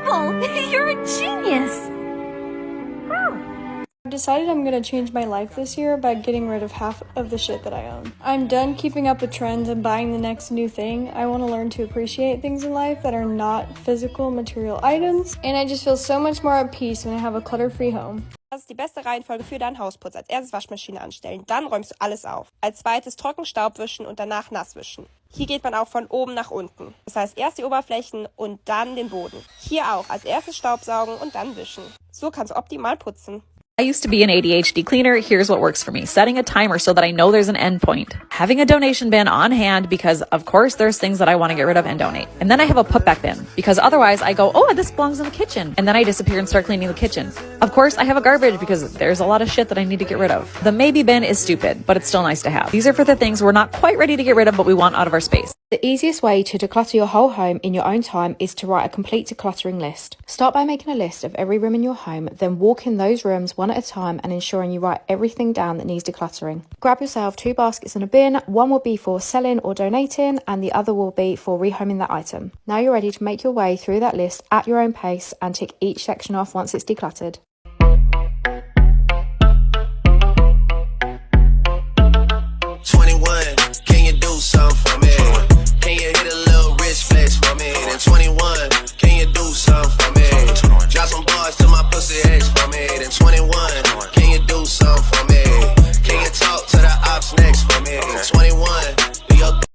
incredible! You're a genius! I've decided I'm gonna change my life this year by getting rid of half of the shit that I own. I'm done keeping up with trends and buying the next new thing. I want to learn to appreciate things in life that are not physical material items, and I just feel so much more at peace when I have a clutter-free home. Das ist die beste Reihenfolge für deinen Hausputz. Als erstes Waschmaschine anstellen, dann räumst du alles auf. Als zweites Trockenstaub wischen und danach nass wischen. Hier geht man auch von oben nach unten. Das heißt erst die Oberflächen und dann den Boden. Hier auch als erstes Staubsaugen und dann wischen. So kannst du optimal putzen. I used to be an ADHD cleaner. Here's what works for me. Setting a timer so that I know there's an end point. Having a donation bin on hand because, of course, there's things that I want to get rid of and donate. And then I have a put-back bin because otherwise I go, oh, this belongs in the kitchen. And then I disappear and start cleaning the kitchen. Of course, I have a garbage because there's a lot of shit that I need to get rid of. The maybe bin is stupid, but it's still nice to have. These are for the things we're not quite ready to get rid of, but we want out of our space. The easiest way to declutter your whole home in your own time is to write a complete decluttering list. Start by making a list of every room in your home, then walk in those rooms one at a time and ensuring you write everything down that needs decluttering. Grab yourself 2 baskets and a bin. One will be for selling or donating and the other will be for rehoming that item. Now you're ready to make your way through that list at your own pace and tick each section off once it's decluttered.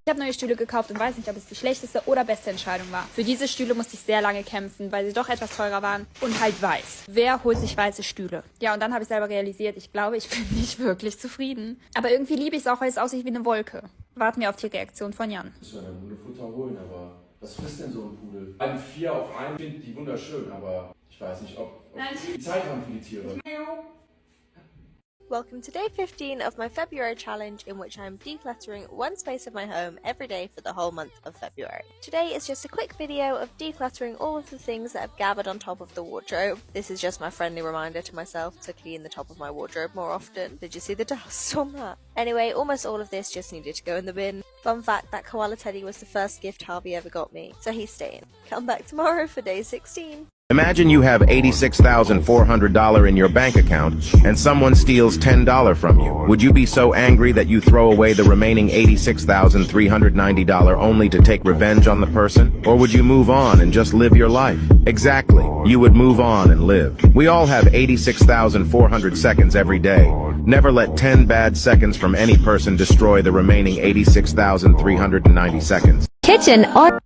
Ich habe neue Stühle gekauft und weiß nicht, ob es die schlechteste oder beste Entscheidung war. Für diese Stühle musste ich sehr lange kämpfen, weil sie doch etwas teurer waren und halt weiß. Wer holt sich weiße Stühle? Ja, und dann habe ich selber realisiert, ich glaube, ich bin nicht wirklich zufrieden. Aber irgendwie liebe ich es auch, weil es aussieht wie eine Wolke. Warten wir auf die Reaktion von Jan. Ich muss mir ein Hundefutter holen, aber was frisst denn so ein Pudel? Ein 4 auf 1 finde die wunderschön, aber ich weiß nicht, ob die Zeit haben für die Tiere. Welcome to day 15 of my February challenge in which I am decluttering one space of my home every day for the whole month of February. Today is just a quick video of decluttering all of the things that have gathered on top of the wardrobe. This is just my friendly reminder to myself to clean the top of my wardrobe more often. Did you see the dust on that? Anyway, almost all of this just needed to go in the bin. Fun fact, that koala teddy was the first gift Harvey ever got me, so he's staying. Come back tomorrow for day 16. Imagine you have $86,400 in your bank account and someone steals $10 from you. Would you be so angry that you throw away the remaining $86,390 only to take revenge on the person? Or would you move on and just live your life? Exactly. You would move on and live. We all have 86,400 seconds every day. Never let 10 bad seconds from any person destroy the remaining 86,390 seconds. Kitchen or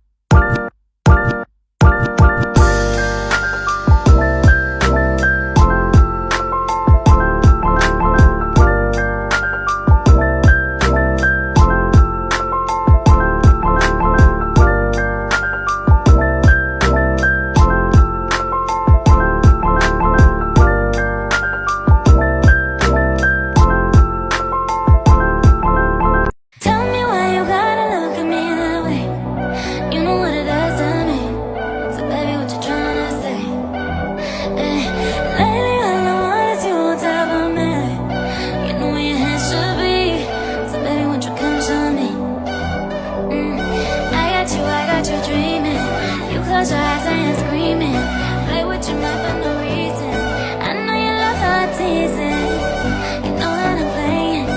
close your eyes and screaming. Play with your mind for no reason. I know you love how I tease it. You know that I'm playing,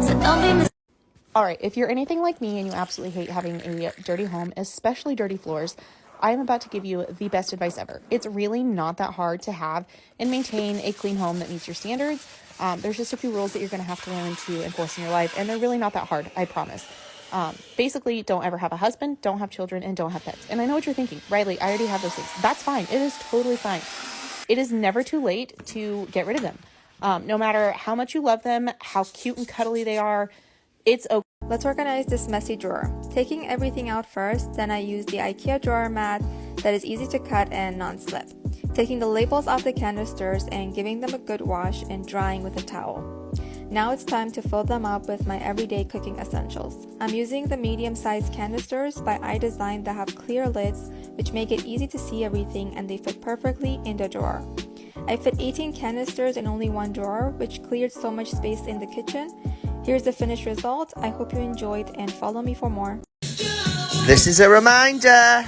so don't be mistaken. Alright, if you're anything like me and you absolutely hate having a dirty home, especially dirty floors, I am about to give you the best advice ever. It's really not that hard to have and maintain a clean home that meets your standards. There's just a few rules that you're going to have to learn to enforce in your life, and they're really not that hard, I promise. Basically, don't ever have a husband, don't have children, and don't have pets. And I know what you're thinking, Riley, I already have those things. That's fine. It is totally fine. It is never too late to get rid of them. No matter how much you love them, how cute and cuddly they are, it's okay. Let's organize this messy drawer. Taking everything out first, then I use the IKEA drawer mat that is easy to cut and non-slip. Taking the labels off the canisters and giving them a good wash and drying with a towel. Now it's time to fill them up with my everyday cooking essentials. I'm using the medium-sized canisters by iDesign that have clear lids which make it easy to see everything, and they fit perfectly in the drawer. I fit 18 canisters in only one drawer, which cleared so much space in the kitchen. Here's the finished result. I hope you enjoyed and follow me for more. This is a reminder.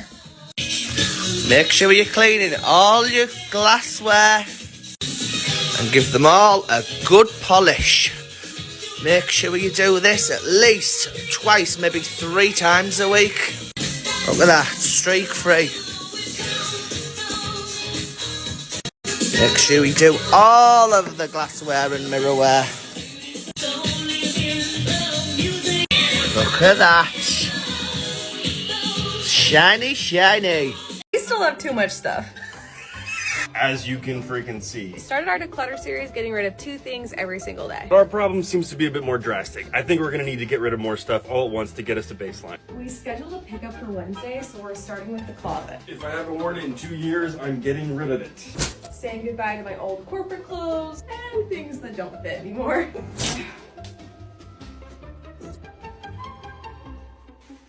Make sure you're cleaning all your glassware and give them all a good polish. Make sure you do this at least twice, maybe 3 times a week. Look at that, streak free. Make sure you do all of the glassware and mirrorware. Look at that. Shiny, shiny. We still have too much stuff. As you can freaking see. Started our declutter series getting rid of 2 things every single day. Our problem seems to be a bit more drastic. I think we're gonna need to get rid of more stuff all at once to get us to baseline. We scheduled a pickup for Wednesday, so we're starting with the closet. If I haven't worn it in 2 years, I'm getting rid of it. Saying goodbye to my old corporate clothes and things that don't fit anymore.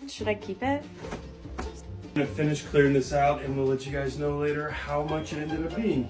Should I keep it? I'm gonna finish clearing this out and we'll let you guys know later how much it ended up being.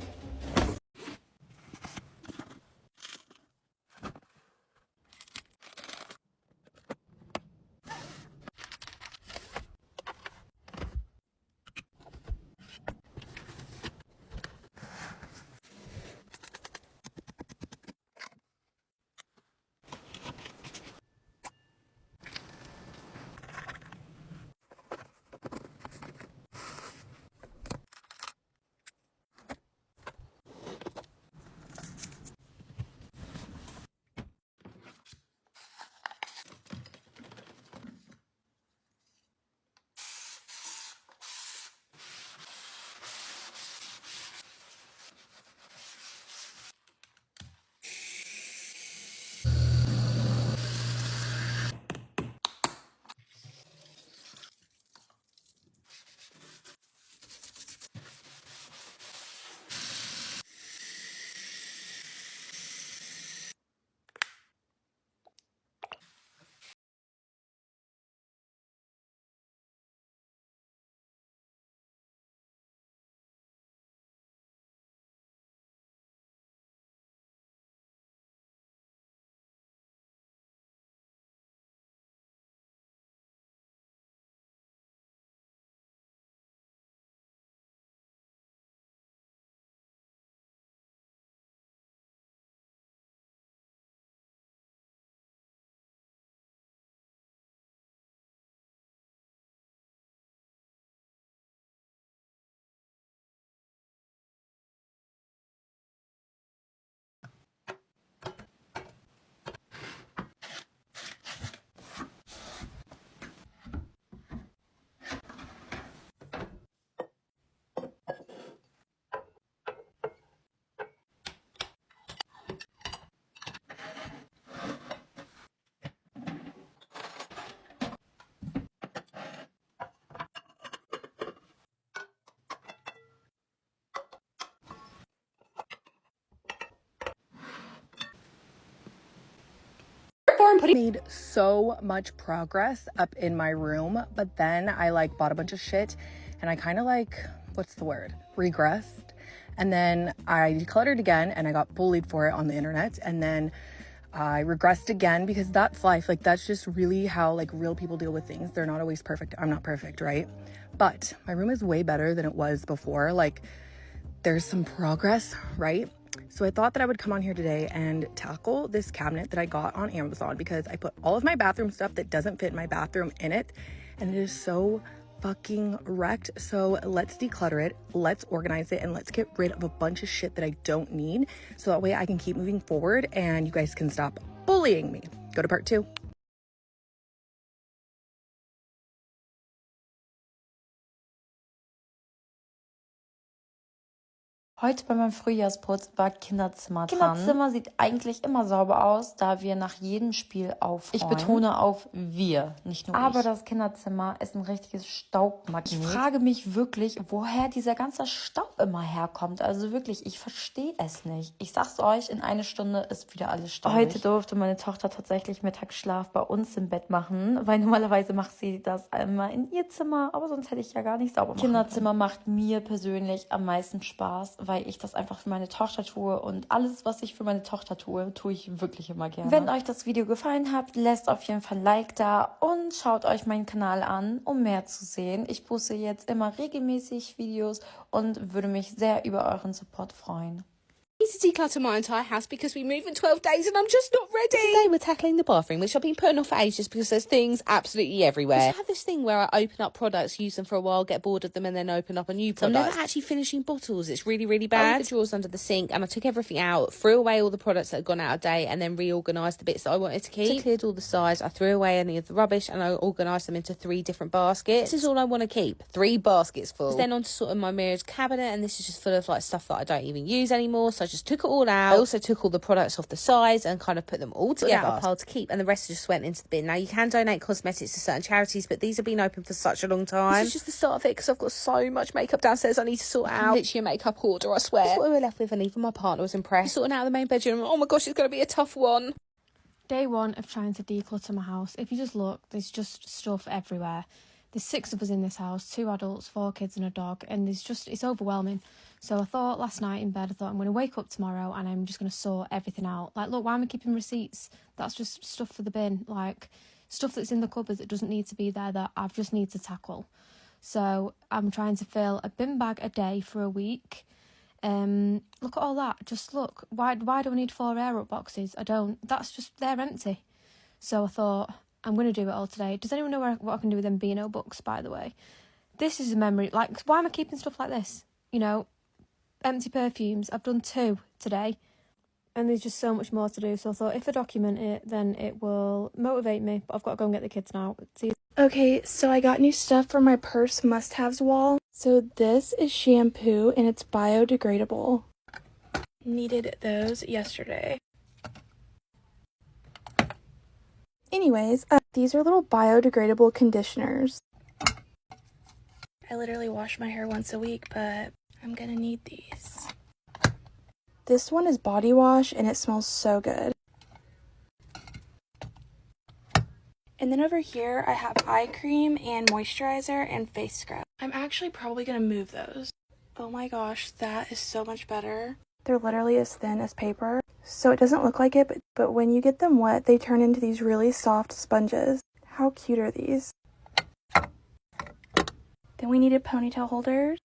Made so much progress up in my room, but then I bought a bunch of shit and I kind of what's the word, regressed, and then I decluttered again and I got bullied for it on the internet, and then I regressed again because that's life. That's just really how real people deal with things. They're not always perfect. I'm not perfect, right? But my room is way better than it was before. There's some progress, right? So I thought that I would come on here today and tackle this cabinet that I got on Amazon because I put all of my bathroom stuff that doesn't fit in my bathroom in it, and it is so fucking wrecked. So let's declutter it, let's organize it, and let's get rid of a bunch of shit that I don't need so that way I can keep moving forward and you guys can stop bullying me. Go to part 2. Heute bei meinem Frühjahrsputz war Kinderzimmer dran. Kinderzimmer sieht eigentlich immer sauber aus, da wir nach jedem Spiel aufräumen. Ich betone auf wir, nicht nur aber ich. Das Kinderzimmer ist ein richtiges Staubmagnet. Ich frage mich wirklich, woher dieser ganze Staub immer herkommt. Also wirklich, ich verstehe es nicht. Ich sag's euch, in 1 Stunde ist wieder alles staubig. Heute durfte meine Tochter tatsächlich Mittagsschlaf bei uns im Bett machen, weil normalerweise macht sie das einmal in ihr Zimmer, aber sonst hätte ich ja gar nicht sauber machen. Kinderzimmer macht mir persönlich am meisten Spaß, weil ich das einfach für meine Tochter tue und alles, was ich für meine Tochter tue, tue ich wirklich immer gerne. Wenn euch das Video gefallen hat, lasst auf jeden Fall ein Like da und schaut euch meinen Kanal an, um mehr zu sehen. Ich poste jetzt immer regelmäßig Videos und würde mich sehr über euren Support freuen. I need to declutter my entire house because we move in 12 days and I'm just not ready. Today we're tackling the bathroom, which I've been putting off for ages because there's things absolutely everywhere. I have this thing where I open up products, use them for a while, get bored of them and then open up a new product. I'm never actually finishing bottles. It's really, really bad. I put the drawers under the sink and I took everything out, threw away all the products that had gone out of date and then reorganised the bits that I wanted to keep. I cleared all the sides, I threw away any of the rubbish and I organised them into 3 different baskets. This is all I want to keep. 3 baskets full. Then on to sort of my mirror's cabinet and this is just full of like stuff that I don't even use anymore. So I just took it all out. I also took all the products off the sides and kind of put them all together, a pile to keep, and the rest just went into the bin. Now you can donate cosmetics to certain charities, but these have been open for such a long time. This is just the start of it because I've got so much makeup downstairs I need to sort out. Literally a makeup hoarder, I swear. That's what we were left with, and even my partner was impressed. Sorting out the main bedroom. Oh my gosh, it's going to be a tough one. Day 1 of trying to declutter my house. If you just look, there's just stuff everywhere. There's 6 of us in this house, 2 adults, 4 kids and a dog, and it's overwhelming. So I thought last night in bed, I'm going to wake up tomorrow and I'm just going to sort everything out. Like, look, why am I keeping receipts? That's just stuff for the bin. Like, stuff that's in the cupboard that doesn't need to be there that I just need to tackle. So I'm trying to fill a bin bag a day for a week. Look at all that. Just look. Why do I need 4 air up boxes? I don't. They're empty. So I thought, I'm going to do it all today. Does anyone know what I can do with them Beano books, by the way? This is a memory. Like, why am I keeping stuff like this? You know, empty perfumes. I've done 2 today. And there's just so much more to do. So I thought if I document it, then it will motivate me. But I've got to go and get the kids now. See you. Okay, so I got new stuff for my purse must-haves wall. So this is shampoo and it's biodegradable. Needed those yesterday. Anyways, these are little biodegradable conditioners. I literally wash my hair once a week, but I'm gonna need these. This one is body wash and it smells so good. And then over here I have eye cream and moisturizer and face scrub. I'm actually probably gonna move those. Oh my gosh, that is so much better. They're literally as thin as paper. So it doesn't look like it, but when you get them wet, they turn into these really soft sponges. How cute are these? Then we needed ponytail holders.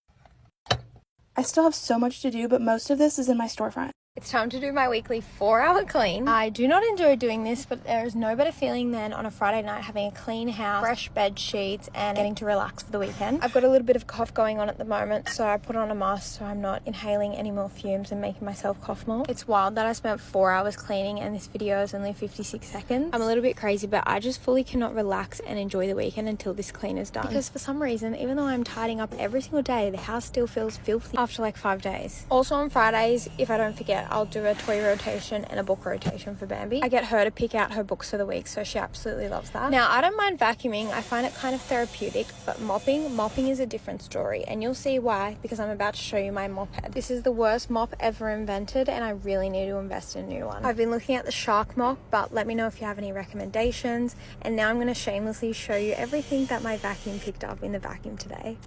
I still have so much to do, but most of this is in my storefront. It's time to do my weekly 4-hour clean. I do not enjoy doing this, but there is no better feeling than on a Friday night having a clean house, fresh bed sheets, and getting to relax for the weekend. I've got a little bit of cough going on at the moment, so I put on a mask so I'm not inhaling any more fumes and making myself cough more. It's wild that I spent 4 hours cleaning and this video is only 56 seconds. I'm a little bit crazy, but I just fully cannot relax and enjoy the weekend until this clean is done. Because for some reason, even though I'm tidying up every single day, the house still feels filthy after like 5 days. Also on Fridays, if I don't forget, I'll do a toy rotation and a book rotation for Bambi. I get her to pick out her books for the week, so she absolutely loves that. Now, I don't mind vacuuming. I find it kind of therapeutic, but mopping is a different story, and you'll see why, because I'm about to show you my mop head. This is the worst mop ever invented, and I really need to invest in a new one. I've been looking at the Shark mop, but let me know if you have any recommendations, and now I'm going to shamelessly show you everything that my vacuum picked up in the vacuum today.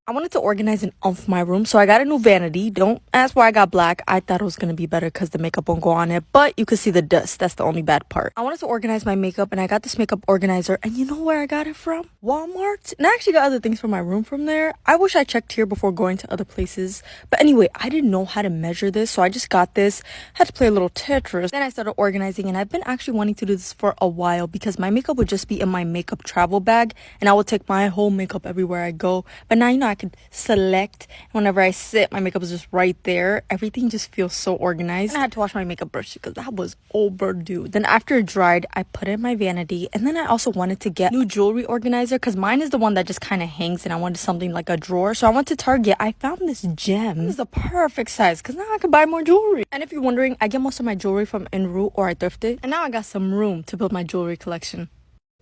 I wanted to organize and umph my room, so I got a new vanity. Don't ask why I got black. I thought it was going to be better because the makeup won't go on it, but you can see the dust. That's the only bad part. I wanted to organize my makeup, and I got this makeup organizer, and you know where I got it from? Walmart. And I actually got other things for my room from there. I wish I checked here before going to other places. But anyway, I didn't know how to measure this, so I just got this. Had to play a little Tetris. Then I started organizing, and I've been actually wanting to do this for a while because my makeup would just be in my makeup travel bag, and I would take my whole makeup everywhere I go. But now, you know, I could select. Whenever I sit, my makeup is just right there. Everything just feels so organized. And I had to wash my makeup brush because that was overdue. Then after it dried, I put it in my vanity. And then I also wanted to get new jewelry organizer because mine is the one that just kind of hangs, and I wanted something like a drawer. So I went to Target. I found this gem. This is the perfect size because now I can buy more jewelry. And if you're wondering, I get most of my jewelry from En route or I thrifted. And now I got some room to build my jewelry collection.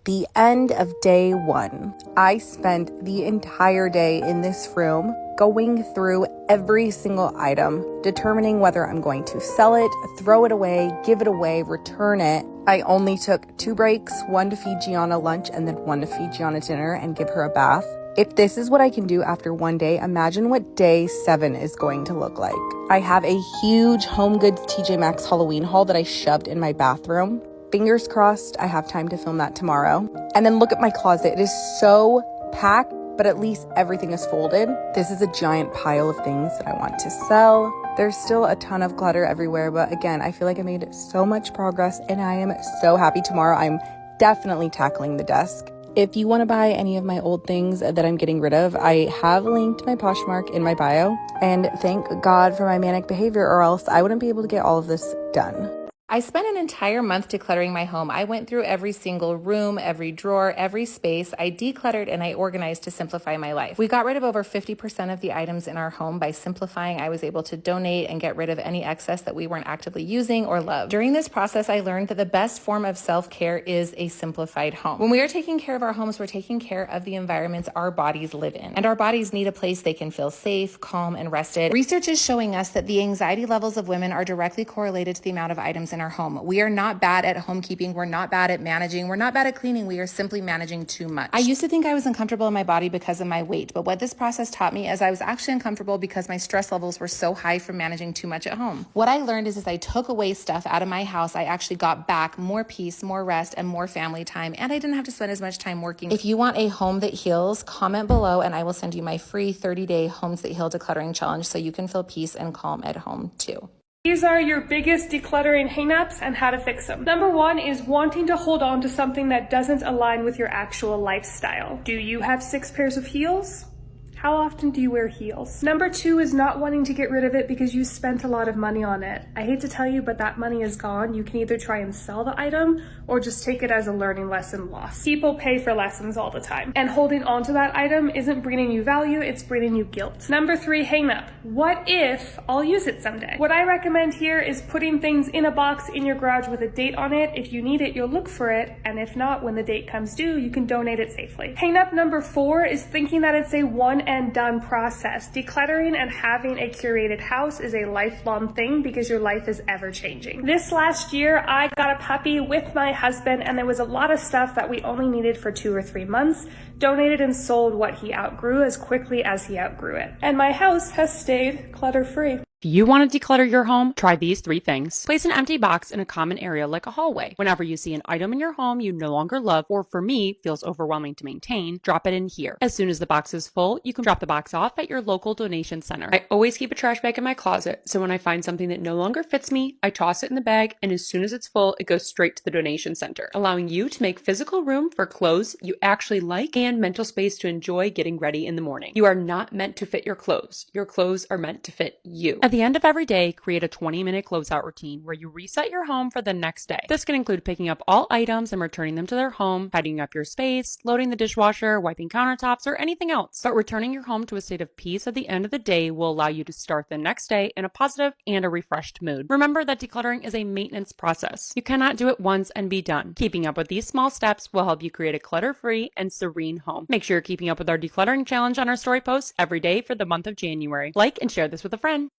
The end of day 1. I spent the entire day in this room going through every single item, determining whether I'm going to sell it, throw it away, give it away, return it. I only took 2 breaks, one to feed Gianna lunch and then one to feed Gianna dinner and give her a bath. If this is what I can do after one day, imagine what day 7 is going to look like. I have a huge Home Goods TJ Maxx Halloween haul that I shoved in my bathroom. Fingers crossed I have time to film that tomorrow. And then look at my closet. It is so packed, but at least everything is folded. This is a giant pile of things that I want to sell. There's still a ton of clutter everywhere, but again, I feel like I made so much progress and I am so happy. Tomorrow I'm definitely tackling the desk. If you want to buy any of my old things that I'm getting rid of, I have linked my Poshmark in my bio. And thank God for my manic behavior, or else I wouldn't be able to get all of this done. I spent an entire month decluttering my home. I went through every single room, every drawer, every space. I decluttered and I organized to simplify my life. We got rid of over 50% of the items in our home. By simplifying, I was able to donate and get rid of any excess that we weren't actively using or loved. During this process, I learned that the best form of self-care is a simplified home. When we are taking care of our homes, we're taking care of the environments our bodies live in. And our bodies need a place they can feel safe, calm, and rested. Research is showing us that the anxiety levels of women are directly correlated to the amount of items in our home. We are not bad at homekeeping. We're not bad at managing. We're not bad at cleaning. We are simply managing too much. I used to think I was uncomfortable in my body because of my weight, but what this process taught me is I was actually uncomfortable because my stress levels were so high from managing too much at home. What I learned is I took away stuff out of my house, I actually got back more peace, more rest, and more family time, and I didn't have to spend as much time working. If you want a home that heals, comment below and I will send you my free 30-day Homes That Heal Decluttering Challenge so you can feel peace and calm at home too. These are your biggest decluttering hangups and how to fix them. Number 1 is wanting to hold on to something that doesn't align with your actual lifestyle. Do you have 6 pairs of heels? How often do you wear heels? Number 2 is not wanting to get rid of it because you spent a lot of money on it. I hate to tell you, but that money is gone. You can either try and sell the item or just take it as a learning lesson lost. People pay for lessons all the time, and holding on to that item isn't bringing you value, it's bringing you guilt. Number 3, hang up. What if I'll use it someday? What I recommend here is putting things in a box in your garage with a date on it. If you need it, you'll look for it, and if not, when the date comes due, you can donate it safely. Hang up number 4 is thinking that it's a one and done process. Decluttering and having a curated house is a lifelong thing because your life is ever changing. This last year, I got a puppy with my husband, and there was a lot of stuff that we only needed for 2 or 3 months, donated and sold what he outgrew as quickly as he outgrew it. And my house has stayed clutter-free. If you want to declutter your home, try these 3 things. Place an empty box in a common area like a hallway. Whenever you see an item in your home you no longer love, or for me, feels overwhelming to maintain, drop it in here. As soon as the box is full, you can drop the box off at your local donation center. I always keep a trash bag in my closet, so when I find something that no longer fits me, I toss it in the bag, and as soon as it's full, it goes straight to the donation center, allowing you to make physical room for clothes you actually like and mental space to enjoy getting ready in the morning. You are not meant to fit your clothes. Your clothes are meant to fit you. At the end of every day, create a 20-minute closeout routine where you reset your home for the next day. This can include picking up all items and returning them to their home, tidying up your space, loading the dishwasher, wiping countertops, or anything else. But returning your home to a state of peace at the end of the day will allow you to start the next day in a positive and a refreshed mood. Remember that decluttering is a maintenance process. You cannot do it once and be done. Keeping up with these small steps will help you create a clutter-free and serene home. Make sure you're keeping up with our decluttering challenge on our story posts every day for the month of January. Like and share this with a friend.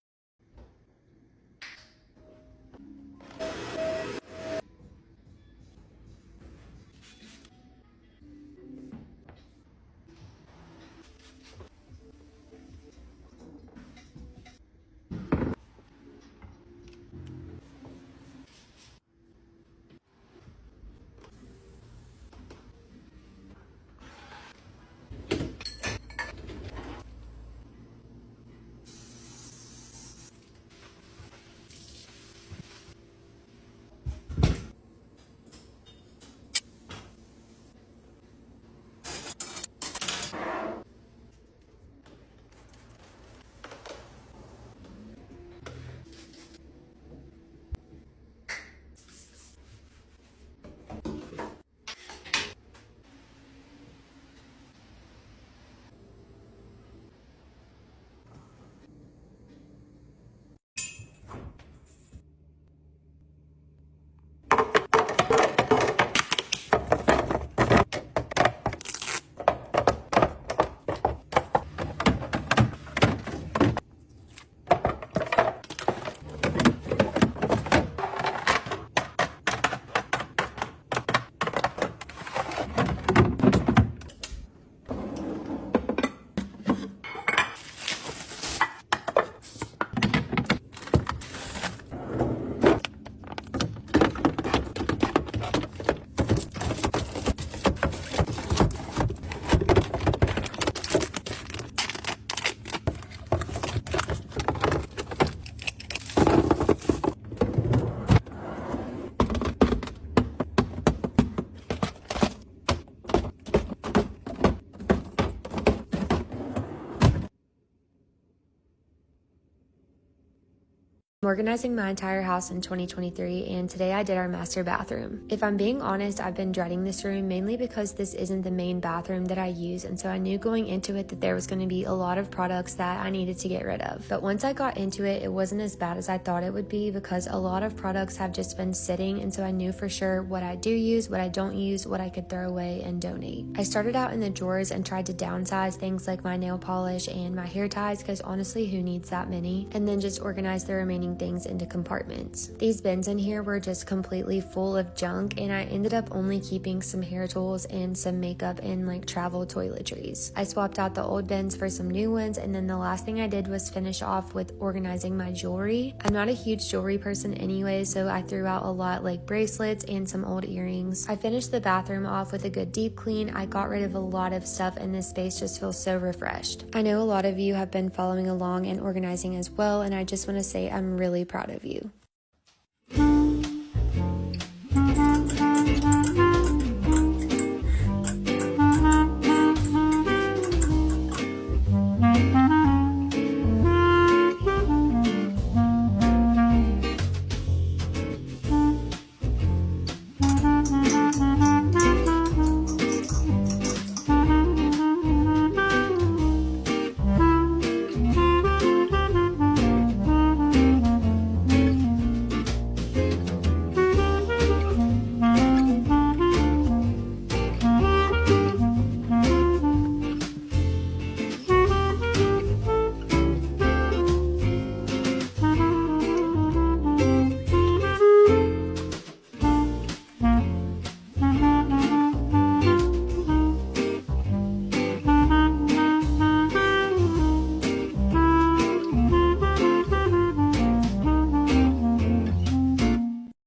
I'm organizing my entire house in 2023, and today I did our master bathroom. If I'm being honest, I've been dreading this room mainly because this isn't the main bathroom that I use, and so I knew going into it that there was going to be a lot of products that I needed to get rid of. But once I got into it, it wasn't as bad as I thought it would be because a lot of products have just been sitting, and so I knew for sure what I do use, what I don't use, what I could throw away and donate. I started out in the drawers and tried to downsize things like my nail polish and my hair ties because honestly, who needs that many? And then just organize the remaining things into compartments. These bins in here were just completely full of junk, and I ended up only keeping some hair tools and some makeup and like travel toiletries. I swapped out the old bins for some new ones, and then the last thing I did was finish off with organizing my jewelry. I'm not a huge jewelry person anyway, so I threw out a lot like bracelets and some old earrings. I finished the bathroom off with a good deep clean. I got rid of a lot of stuff, and this space just feels so refreshed. I know a lot of you have been following along and organizing as well, and I just want to say I'm really proud of you.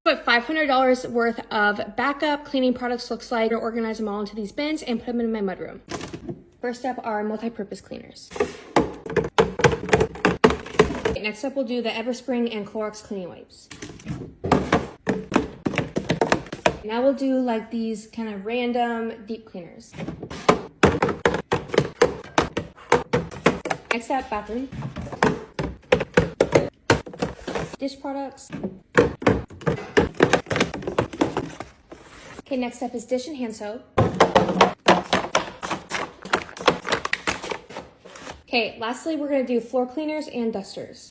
What $500 worth of backup cleaning products looks like. I'm gonna organize them all into these bins and put them in my mudroom. First up are multi-purpose cleaners. Okay, next up we'll do the Everspring and Clorox cleaning wipes. Now we'll do like these kind of random deep cleaners. Next up, bathroom. Dish products. Okay, next up is dish and hand soap. Okay, lastly, we're gonna do floor cleaners and dusters.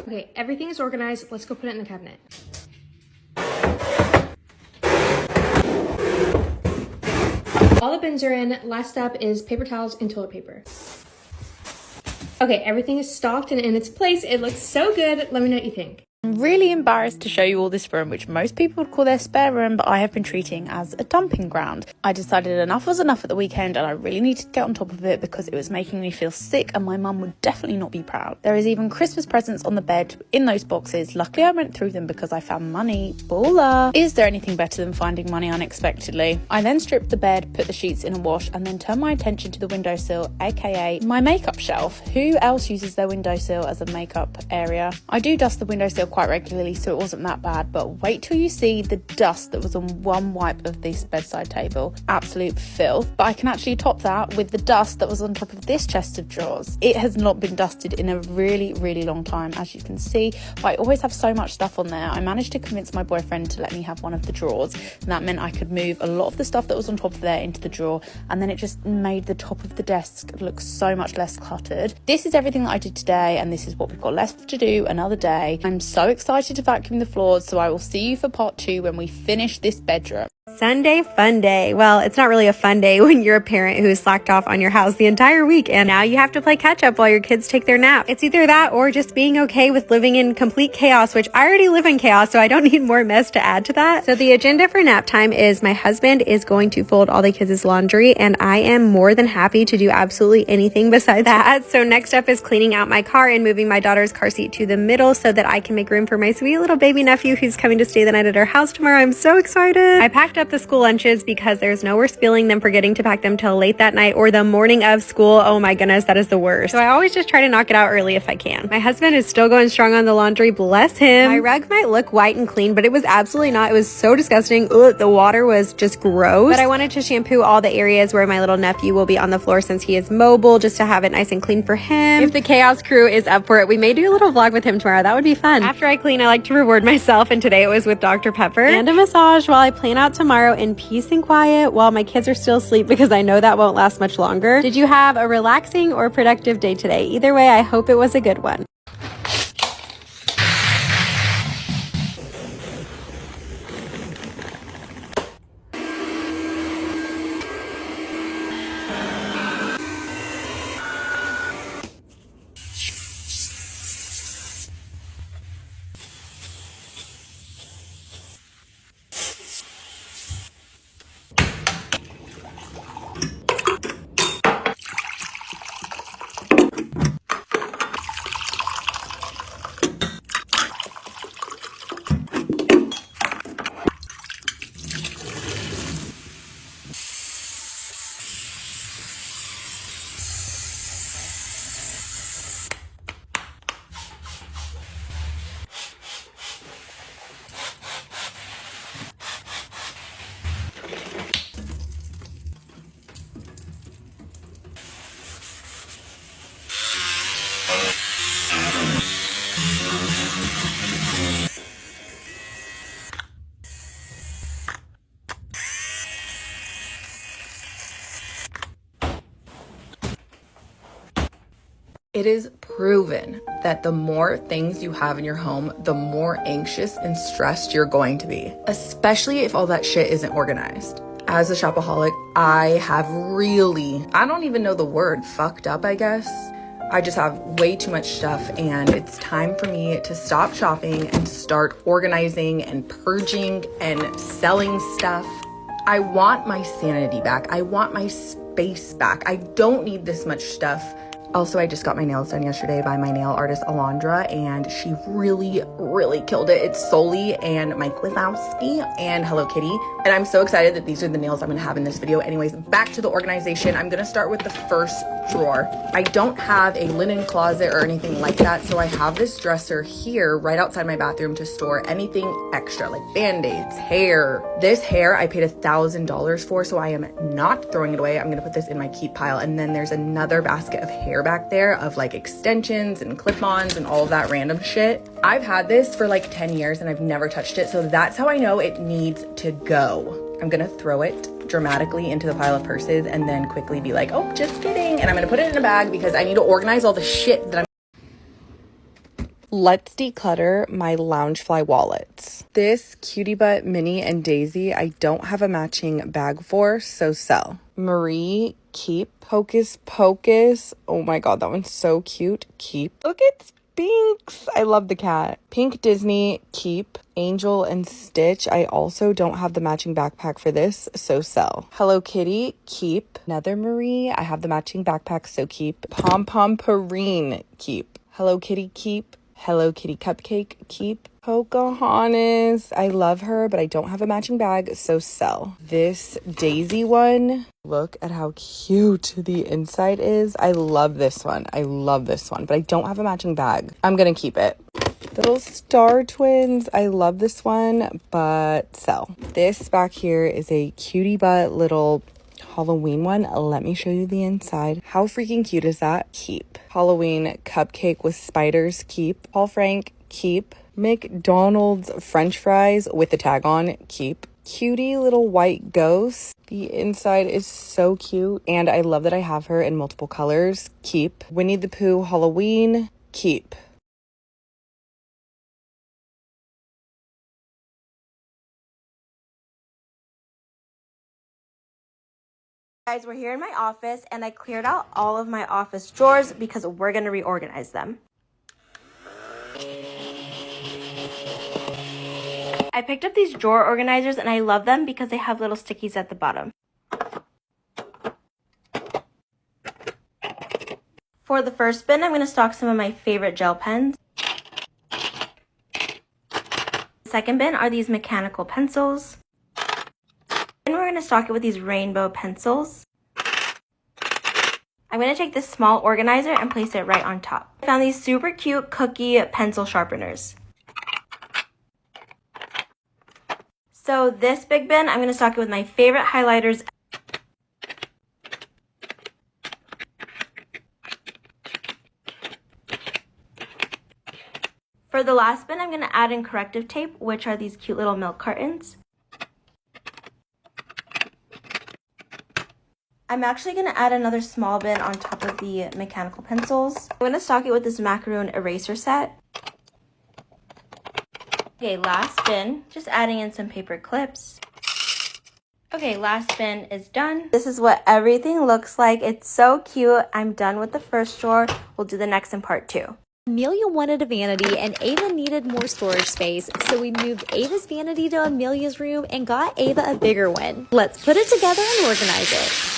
Okay, everything is organized. Let's go put it in the cabinet. All the bins are in. Last up is paper towels and toilet paper. Okay, everything is stocked and in its place. It looks so good. Let me know what you think. I'm really embarrassed to show you all this room, which most people would call their spare room, but I have been treating as a dumping ground. I decided enough was enough at the weekend, and I really needed to get on top of it because it was making me feel sick, and my mum would definitely not be proud. There is even Christmas presents on the bed in those boxes. Luckily, I went through them because I found money. Baller! Is there anything better than finding money unexpectedly? I then stripped the bed, put the sheets in a wash, and then turned my attention to the windowsill, aka my makeup shelf. Who else uses their windowsill as a makeup area? I do dust the windowsill quite regularly, so it wasn't that bad, but wait till you see the dust that was on one wipe of this bedside table. Absolute filth. But I can actually top that with the dust that was on top of this chest of drawers. It has not been dusted in a really, really long time, as you can see, but I always have so much stuff on there. I managed to convince my boyfriend to let me have one of the drawers, and that meant I could move a lot of the stuff that was on top of there into the drawer, and then it just made the top of the desk look so much less cluttered. This is everything that I did today, and this is what we've got left to do another day. I'm so excited to vacuum the floors, so I will see you for part 2 when we finish this bedroom. Sunday fun day. Well, it's not really a fun day when you're a parent who's slacked off on your house the entire week and now you have to play catch up while your kids take their nap. It's either that or just being okay with living in complete chaos, which I already live in chaos, so I don't need more mess to add to that. So the agenda for nap time is my husband is going to fold all the kids' laundry, and I am more than happy to do absolutely anything besides that. So next up is cleaning out my car and moving my daughter's car seat to the middle so that I can make room for my sweet little baby nephew who's coming to stay the night at our house tomorrow. I'm so excited. I packed up up the school lunches because there's no worse feeling than forgetting to pack them till late that night or the morning of school. Oh my goodness, that is the worst. So I always just try to knock it out early if I can. My husband is still going strong on the laundry, bless him. My rug might look white and clean, but it was absolutely not. It was so disgusting. Ugh, the water was just gross. But I wanted to shampoo all the areas where my little nephew will be on the floor since he is mobile, just to have it nice and clean for him. If the chaos crew is up for it, we may do a little vlog with him tomorrow. That would be fun. After I clean, I like to reward myself, and today it was with Dr. Pepper and a massage while I plan out tomorrow in peace and quiet while my kids are still asleep, because I know that won't last much longer. Did you have a relaxing or productive day today? Either way, I hope it was a good one. It is proven that the more things you have in your home, the more anxious and stressed you're going to be, especially if all that shit isn't organized. As a shopaholic, I have really, I don't even know the word, fucked up, I guess. I just have way too much stuff, and it's time for me to stop shopping and start organizing and purging and selling stuff. I want my sanity back. I want my space back. I don't need this much stuff. Also, I just got my nails done yesterday by my nail artist, Alondra, and she really, really killed it. It's Soli and Mike Wazowski and Hello Kitty. And I'm so excited that these are the nails I'm gonna have in this video. Anyways, back to the organization. I'm gonna start with the first drawer. I don't have a linen closet or anything like that, so I have this dresser here right outside my bathroom to store anything extra, like Band-Aids, hair. This hair I paid $1,000 for, so I am not throwing it away. I'm gonna put this in my keep pile. And then there's another basket of hair back there of like extensions and clip-ons and all of that random shit. I've had this for like 10 years and I've never touched it, so that's how I know it needs to go. I'm gonna throw it dramatically into the pile of purses and then quickly be like, oh, just kidding. And I'm gonna put it in a bag because I need to organize all the shit that I'm. Let's declutter my Loungefly wallets. This Cutie Butt Minnie and Daisy, I don't have a matching bag for, so sell. Marie, keep. Hocus Pocus. Oh my god, that one's so cute. Keep. Look at Spinks. I love the cat. Pink Disney, keep. Angel and Stitch. I also don't have the matching backpack for this, so sell. Hello Kitty, keep. Another Marie. I have the matching backpack, so keep. Pom Pom Perrine, keep. Hello Kitty, keep. Hello Kitty Cupcake, keep. Pocahontas. I love her, but I don't have a matching bag, so sell. This Daisy one. Look at how cute the inside is. I love this one. I love this one, but I don't have a matching bag. I'm gonna keep it. Little Star Twins. I love this one, but sell. This back here is a cutie butt little Halloween one. Let me show you the inside. How freaking cute is that? Keep. Halloween cupcake with spiders, keep. Paul Frank, keep. McDonald's French fries with the tag on, keep. Cutie little white ghost. The inside is so cute, and I love that I have her in multiple colors, keep. Winnie the Pooh Halloween, keep. Guys, we're here in my office, and I cleared out all of my office drawers because we're gonna reorganize them. I picked up these drawer organizers and I love them because they have little stickies at the bottom. For the first bin, I'm going to stock some of my favorite gel pens. The second bin are these mechanical pencils. going to stock it with these rainbow pencils. I'm going to take this small organizer and place it right on top. I found these super cute cookie pencil sharpeners. So this big bin, I'm going to stock it with my favorite highlighters. For the last bin, I'm going to add in corrective tape, which are these cute little milk cartons. I'm actually going to add another small bin on top of the mechanical pencils. I'm going to stock it with this macaroon eraser set. Okay, last bin, just adding in some paper clips. Okay, last bin is done. This is what everything looks like. It's so cute. I'm done with the first drawer. We'll do the next in part 2. Amelia wanted a vanity and Ava needed more storage space, so we moved Ava's vanity to Amelia's room and got Ava a bigger one. Let's put it together and organize it.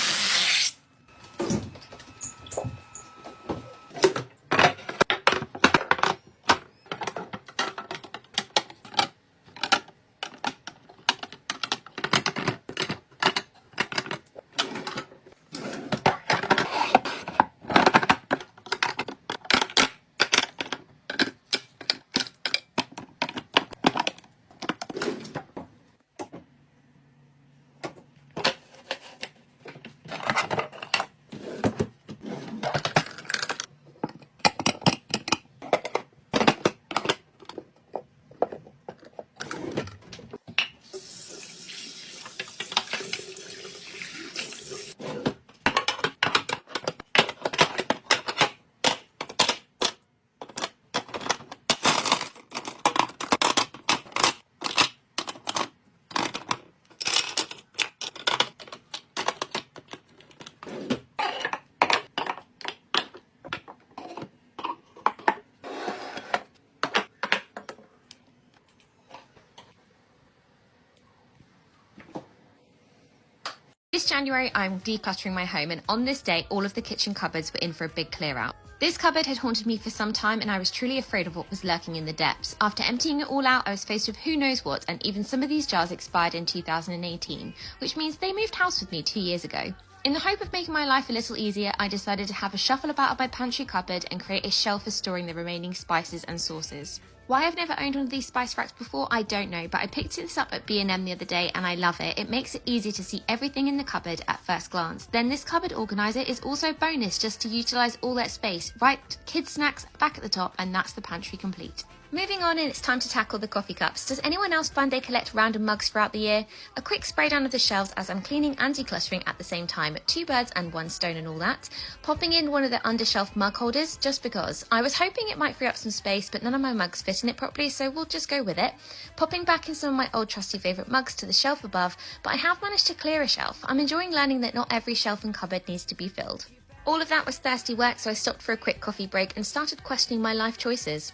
This January, I'm decluttering my home, and on this day, all of the kitchen cupboards were in for a big clear out. This cupboard had haunted me for some time, and I was truly afraid of what was lurking in the depths. After emptying it all out, I was faced with who knows what, and even some of these jars expired in 2018, which means they moved house with me 2 years ago. In the hope of making my life a little easier, I decided to have a shuffle about of my pantry cupboard and create a shelf for storing the remaining spices and sauces. Why I've never owned one of these spice racks before, I don't know, but I picked this up at B&M the other day and I love it. It makes it easy to see everything in the cupboard at first glance. Then this cupboard organiser is also a bonus just to utilise all that space. Right, kids snacks back at the top, and that's the pantry complete. Moving on, and it's time to tackle the coffee cups. Does anyone else find they collect random mugs throughout the year? A quick spray down of the shelves as I'm cleaning and decluttering at the same time. 2 birds and 1 stone and all that. Popping in one of the undershelf mug holders just because. I was hoping it might free up some space, but none of my mugs fit in it properly, so we'll just go with it. Popping back in some of my old trusty favourite mugs to the shelf above, but I have managed to clear a shelf. I'm enjoying learning that not every shelf and cupboard needs to be filled. All of that was thirsty work, so I stopped for a quick coffee break and started questioning my life choices.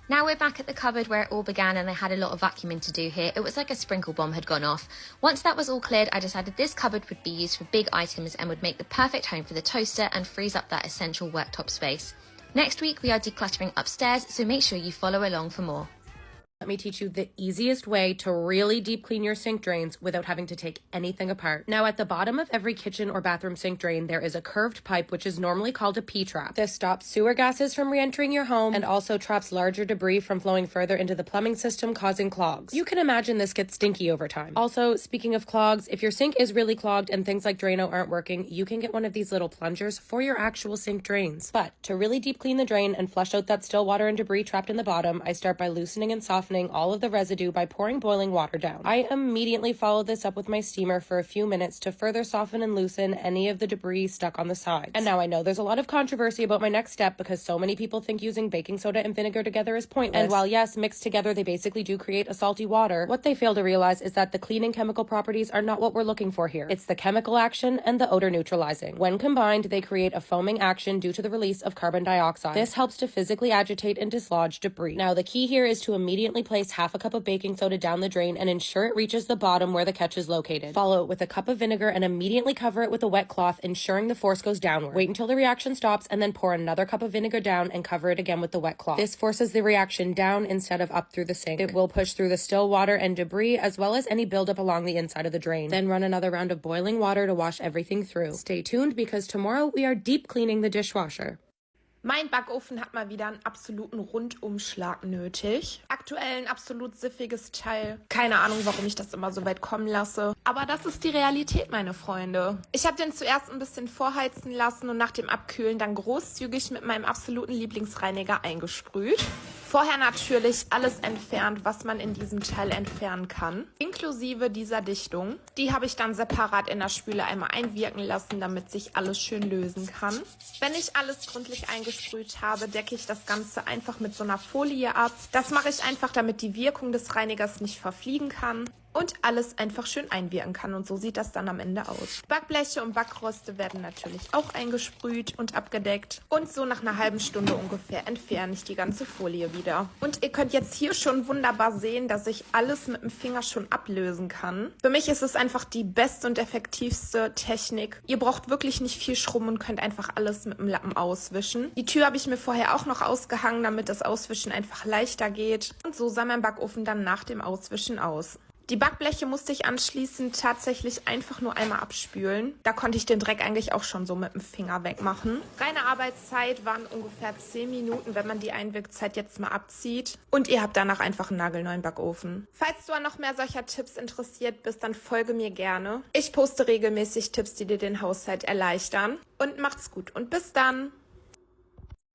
Now we're back at the cupboard where it all began, and I had a lot of vacuuming to do here. It was like a sprinkle bomb had gone off. Once that was all cleared, I decided this cupboard would be used for big items and would make the perfect home for the toaster and frees up that essential worktop space. Next week we are decluttering upstairs, so make sure you follow along for more. Let me teach you the easiest way to really deep clean your sink drains without having to take anything apart. Now, at the bottom of every kitchen or bathroom sink drain, there is a curved pipe, which is normally called a P-trap. This stops sewer gases from re-entering your home and also traps larger debris from flowing further into the plumbing system, causing clogs. You can imagine this gets stinky over time. Also, speaking of clogs, if your sink is really clogged and things like Drano aren't working, you can get one of these little plungers for your actual sink drains. But to really deep clean the drain and flush out that still water and debris trapped in the bottom, I start by loosening and softening all of the residue by pouring boiling water down. I immediately follow this up with my steamer for a few minutes to further soften and loosen any of the debris stuck on the sides. And now I know there's a lot of controversy about my next step because so many people think using baking soda and vinegar together is pointless. And while yes, mixed together they basically do create a salty water, what they fail to realize is that the cleaning chemical properties are not what we're looking for here. It's the chemical action and the odor neutralizing. When combined, they create a foaming action due to the release of carbon dioxide. This helps to physically agitate and dislodge debris. Now the key here is to immediately gently place half a cup of baking soda down the drain and ensure it reaches the bottom where the catch is located. Follow it with a cup of vinegar and immediately cover it with a wet cloth, ensuring the force goes downward. Wait until the reaction stops and then pour another cup of vinegar down and cover it again with the wet cloth. This forces the reaction down instead of up through the sink. It will push through the still water and debris as well as any buildup along the inside of the drain. Then run another round of boiling water to wash everything through. Stay tuned because tomorrow we are deep cleaning the dishwasher. Mein Backofen hat mal wieder einen absoluten Rundumschlag nötig. Aktuell ein absolut siffiges Teil. Keine Ahnung, warum ich das immer so weit kommen lasse. Aber das ist die Realität, meine Freunde. Ich habe den zuerst ein bisschen vorheizen lassen und nach dem Abkühlen dann großzügig mit meinem absoluten Lieblingsreiniger eingesprüht. Vorher natürlich alles entfernt, was man in diesem Teil entfernen kann, inklusive dieser Dichtung. Die habe ich dann separat in der Spüle einmal einwirken lassen, damit sich alles schön lösen kann. Wenn ich alles gründlich eingesprüht habe, decke ich das Ganze einfach mit so einer Folie ab. Das mache ich einfach, damit die Wirkung des Reinigers nicht verfliegen kann und alles einfach schön einwirken kann. Und so sieht das dann am Ende aus. Backbleche und Backroste werden natürlich auch eingesprüht und abgedeckt. Und so nach einer halben Stunde ungefähr entferne ich die ganze Folie wieder. Und ihr könnt jetzt hier schon wunderbar sehen, dass ich alles mit dem Finger schon ablösen kann. Für mich ist es einfach die beste und effektivste Technik. Ihr braucht wirklich nicht viel Schrumm und könnt einfach alles mit dem Lappen auswischen. Die Tür habe ich mir vorher auch noch ausgehangen, damit das Auswischen einfach leichter geht. Und so sah mein Backofen dann nach dem Auswischen aus. Die Backbleche musste ich anschließend tatsächlich einfach nur einmal abspülen. Da konnte ich den Dreck eigentlich auch schon so mit dem Finger wegmachen. Reine Arbeitszeit waren ungefähr 10 Minuten, wenn man die Einwirkzeit jetzt mal abzieht. Und ihr habt danach einfach einen nagelneuen Backofen. Falls du an noch mehr solcher Tipps interessiert bist, dann folge mir gerne. Ich poste regelmäßig Tipps, die dir den Haushalt erleichtern. Und macht's gut und bis dann!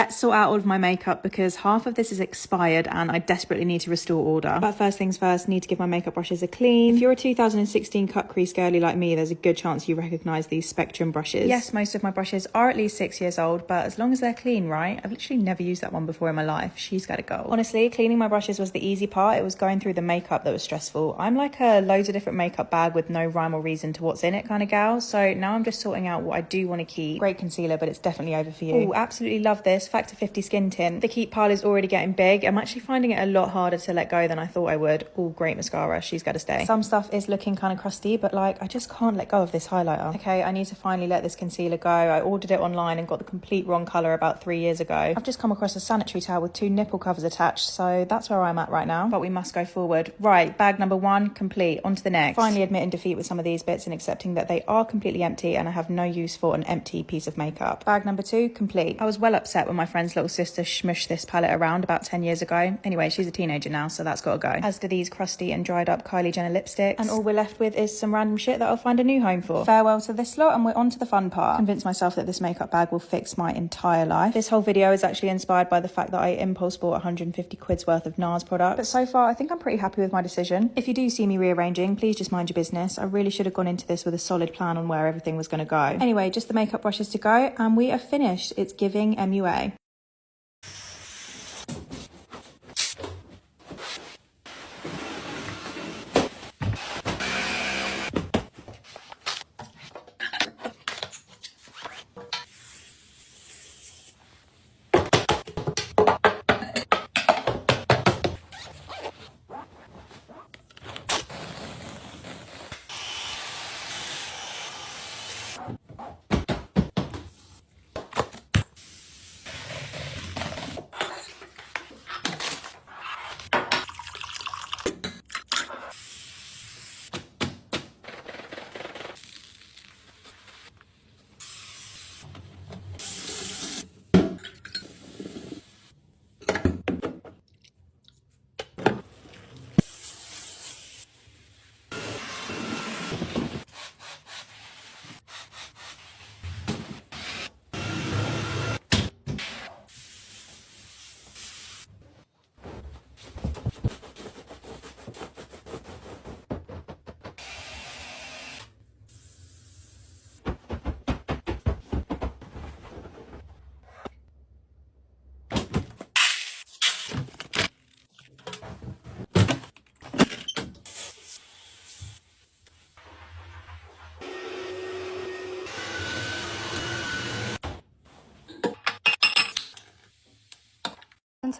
Let's sort out all of my makeup because half of this is expired and I desperately need to restore order. But first things first, need to give my makeup brushes a clean. If you're a 2016 cut crease girly like me, there's a good chance you recognise these Spectrum brushes. Yes, most of my brushes are at least 6 years old, but as long as they're clean, right? I've literally never used that one before in my life. She's got to go. Honestly, cleaning my brushes was the easy part. It was going through the makeup that was stressful. I'm like a loads of different makeup bag with no rhyme or reason to what's in it kind of gal. So now I'm just sorting out what I do want to keep. Great concealer, but it's definitely over for you. Oh, absolutely love this. Factor 50 skin tint. The keep pile is already getting big. I'm actually finding it a lot harder to let go than I thought I would. All great mascara. She's got to stay. Some stuff is looking kind of crusty, but like I just can't let go of this highlighter. Okay, I need to finally let this concealer go. I ordered it online and got the complete wrong colour about 3 years ago. I've just come across a sanitary towel with 2 nipple covers attached, so that's where I'm at right now. But we must go forward. Right, bag number 1 complete. On to the next. Finally admitting defeat with some of these bits and accepting that they are completely empty and I have no use for an empty piece of makeup. Bag number 2 complete. I was well upset when my friend's little sister smushed this palette around about 10 years ago. Anyway, she's a teenager now, so that's got to go. As do these crusty and dried up Kylie Jenner lipsticks. And all we're left with is some random shit that I'll find a new home for. Farewell to this lot and we're on to the fun part. Convinced myself that this makeup bag will fix my entire life. This whole video is actually inspired by the fact that I impulse bought 150 quid's worth of NARS product. But so far, I think I'm pretty happy with my decision. If you do see me rearranging, please just mind your business. I really should have gone into this with a solid plan on where everything was going to go. Anyway, just the makeup brushes to go and we are finished. It's giving MUA.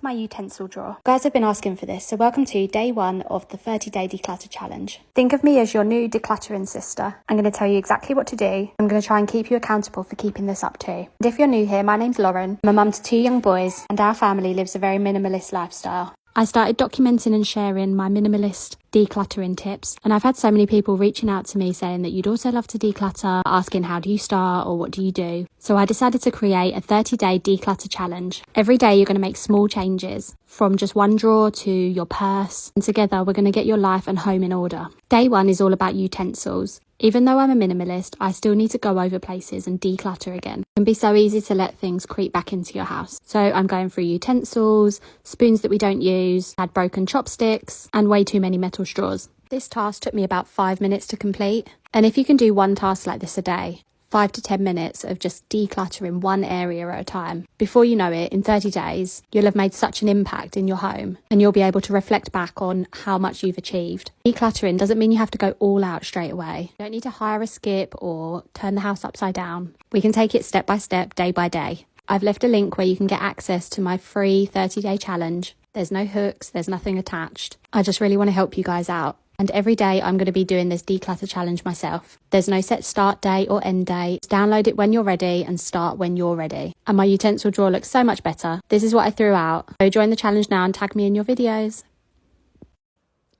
to my utensil drawer. You guys have been asking for this, so welcome to day 1 of the 30-day declutter challenge. Think of me as your new decluttering sister. I'm going to tell you exactly what to do. I'm going to try and keep you accountable for keeping this up too. And if you're new here, my name's Lauren. I'm a mum to 2 young boys, and our family lives a very minimalist lifestyle. I started documenting and sharing my minimalist decluttering tips, and I've had so many people reaching out to me saying that you'd also love to declutter, asking how do you start or what do you do. So I decided to create a 30-day declutter challenge. Every day you're going to make small changes, from just one drawer to your purse, and together we're going to get your life and home in order. Day 1 is all about utensils. Even though I'm a minimalist, I still need to go over places and declutter again. It can be so easy to let things creep back into your house. So I'm going through utensils, spoons that we don't use, had broken chopsticks, and way too many metal straws. This task took me about 5 minutes to complete. And if you can do one task like this a day, 5 to 10 minutes of just decluttering one area at a time, before you know it, in 30 days, you'll have made such an impact in your home and you'll be able to reflect back on how much you've achieved. Decluttering doesn't mean you have to go all out straight away. You don't need to hire a skip or turn the house upside down. We can take it step by step, day by day. I've left a link where you can get access to my free 30-day challenge. There's no hooks, there's nothing attached. I just really want to help you guys out. And every day I'm going to be doing this declutter challenge myself. There's no set start date or end date. Just download it when you're ready and start when you're ready. And my utensil drawer looks so much better. This is what I threw out. So join the challenge now and tag me in your videos.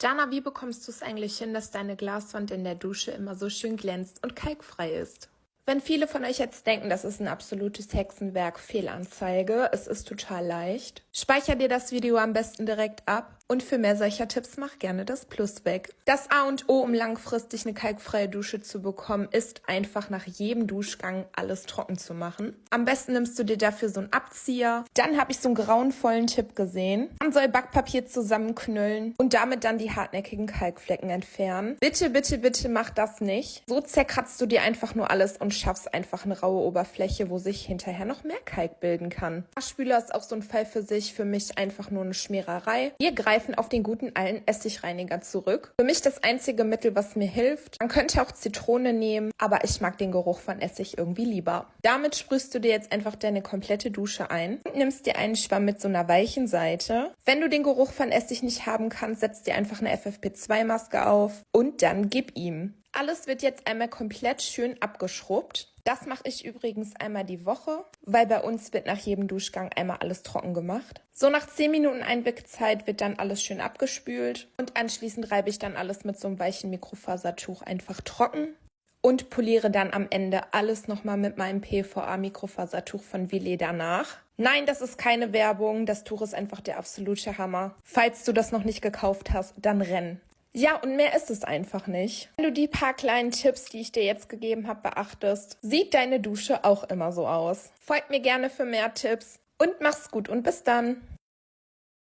Jana, wie bekommst du es eigentlich hin, dass deine Glaswand in der Dusche immer so schön glänzt und kalkfrei ist? Wenn viele von euch jetzt denken, das ist ein absolutes Hexenwerk, Fehlanzeige, es ist total leicht. Speicher dir das Video am besten direkt ab und für mehr solcher Tipps mach gerne das Plus weg. Das A und O, um langfristig eine kalkfreie Dusche zu bekommen, ist einfach nach jedem Duschgang alles trocken zu machen. Am besten nimmst du dir dafür so einen Abzieher. Dann habe ich so einen grauenvollen Tipp gesehen. Man soll Backpapier zusammenknüllen und damit dann die hartnäckigen Kalkflecken entfernen. Bitte, bitte, bitte mach das nicht. So zerkratzt du dir einfach nur alles und schaffst einfach eine raue Oberfläche, wo sich hinterher noch mehr Kalk bilden kann. Waschspüler ist auch so ein Fall für mich einfach nur eine Schmiererei. Wir greifen auf den guten alten Essigreiniger zurück. Für mich das einzige Mittel, was mir hilft. Man könnte auch Zitrone nehmen, aber ich mag den Geruch von Essig irgendwie lieber. Damit sprühst du dir jetzt einfach deine komplette Dusche ein und nimmst dir einen Schwamm mit so einer weichen Seite. Wenn du den Geruch von Essig nicht haben kannst, setzt dir einfach eine FFP2-Maske auf und dann gib ihm. Alles wird jetzt einmal komplett schön abgeschrubbt. Das mache ich übrigens einmal die Woche, weil bei uns wird nach jedem Duschgang einmal alles trocken gemacht. So nach 10 Minuten Einwirkzeit wird dann alles schön abgespült und anschließend reibe ich dann alles mit so einem weichen Mikrofasertuch einfach trocken und poliere dann am Ende alles nochmal mit meinem PVA-Mikrofasertuch von Veleda nach. Nein, das ist keine Werbung, das Tuch ist einfach der absolute Hammer. Falls du das noch nicht gekauft hast, dann renn. Ja, und mehr ist es einfach nicht. Wenn du die paar kleinen Tipps, die ich dir jetzt gegeben habe, beachtest, sieht deine Dusche auch immer so aus. Folgt mir gerne für mehr Tipps und mach's gut und bis dann.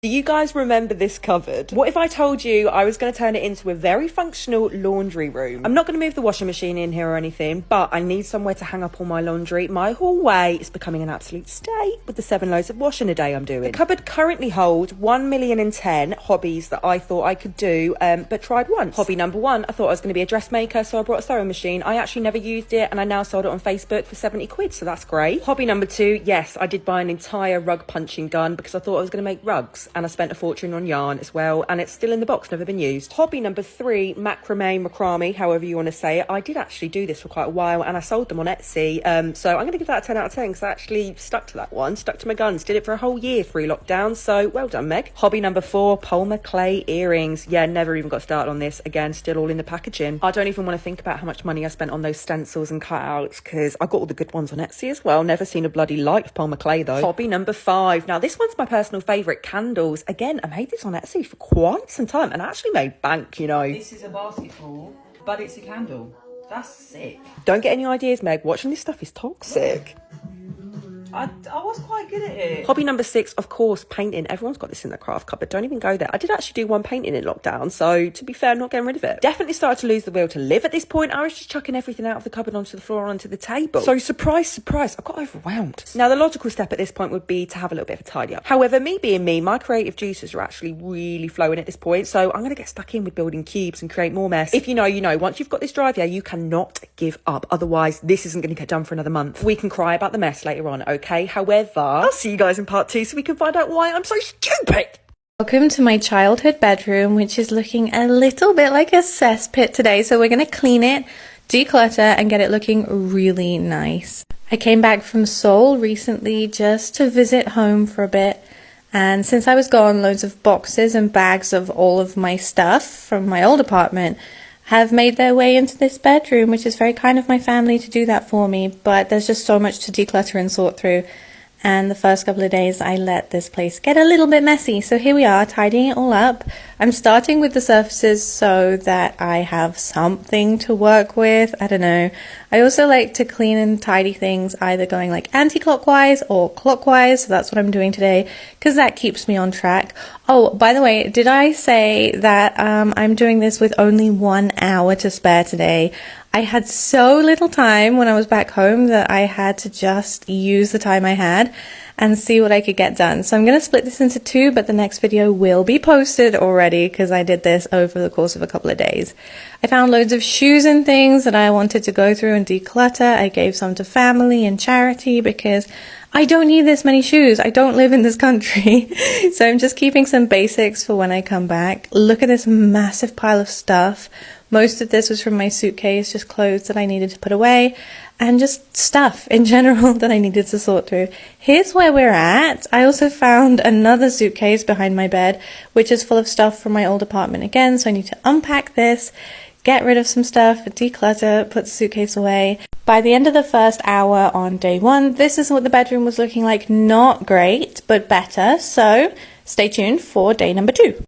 Do you guys remember this cupboard? What if I told you I was going to turn it into a very functional laundry room? I'm not going to move the washing machine in here or anything, but I need somewhere to hang up all my laundry. My hallway is becoming an absolute state with the 7 loads of washing a day I'm doing. The cupboard currently holds 1,010,000 hobbies that I thought I could do, but tried once. Hobby number 1, I thought I was going to be a dressmaker, so I brought a sewing machine. I actually never used it, and I now sold it on Facebook for 70 quid, so that's great. Hobby number 2, yes, I did buy an entire rug punching gun because I thought I was going to make rugs. And I spent a fortune on yarn as well, and it's still in the box, never been used. Hobby number 3, macrame, however you want to say it. I did actually do this for quite a while, and I sold them on Etsy, so I'm going to give that a 10 out of 10 because I actually stuck to that one, stuck to my guns, did it for a whole year, 3 lockdowns, so well done, Meg. Hobby number 4, polymer clay earrings. Yeah, never even got started on this. Again, still all in the packaging. I don't even want to think about how much money I spent on those stencils and cutouts because I got all the good ones on Etsy as well. Never seen a bloody light of polymer clay though. Hobby number 5. Now this one's my personal favourite, candles. Again, I made this on Etsy for quite some time and I actually made bank, you know. This is a basketball, but it's a candle. That's sick. Don't get any ideas, Meg. Watching this stuff is toxic. I was quite good at it. Hobby number 6, of course, painting. Everyone's got this in the craft cupboard. Don't even go there. I did actually do one painting in lockdown, so to be fair, I'm not getting rid of it. Definitely started to lose the will to live at this point. I was just chucking everything out of the cupboard onto the floor, onto the table. So surprise, surprise, I got overwhelmed. Now, the logical step at this point would be to have a little bit of a tidy up. However, me being me, my creative juices are actually really flowing at this point, so I'm going to get stuck in with building cubes and create more mess. If you know, you know. Once you've got this drive, yeah, you cannot give up. Otherwise, this isn't going to get done for another month. We can cry about the mess later on, okay? However, I'll see you guys in part 2 so we can find out why I'm so stupid. Welcome to my childhood bedroom, which is looking a little bit like a cesspit today. So we're going to clean it, declutter, and get it looking really nice. I came back from Seoul recently just to visit home for a bit. And since I was gone, loads of boxes and bags of all of my stuff from my old apartment have made their way into this bedroom, which is very kind of my family to do that for me. But there's just so much to declutter and sort through. And the first couple of days I let this place get a little bit messy. So here we are, tidying it all up. I'm starting with the surfaces so that I have something to work with. I don't know. I also like to clean and tidy things either going like anti-clockwise or clockwise. So that's what I'm doing today because that keeps me on track. Oh, by the way, did I say that I'm doing this with only 1 hour to spare today? I had so little time when I was back home that I had to just use the time I had and see what I could get done. So I'm going to split this into 2, but the next video will be posted already because I did this over the course of a couple of days. I found loads of shoes and things that I wanted to go through and declutter. I gave some to family and charity because I don't need this many shoes. I don't live in this country. So I'm just keeping some basics for when I come back. Look at this massive pile of stuff. Most of this was from my suitcase, just clothes that I needed to put away and just stuff in general that I needed to sort through. Here's where we're at. I also found another suitcase behind my bed, which is full of stuff from my old apartment again. So I need to unpack this, get rid of some stuff, declutter, put the suitcase away. By the end of the first hour on day 1, this is what the bedroom was looking like. Not great, but better. So stay tuned for day number 2.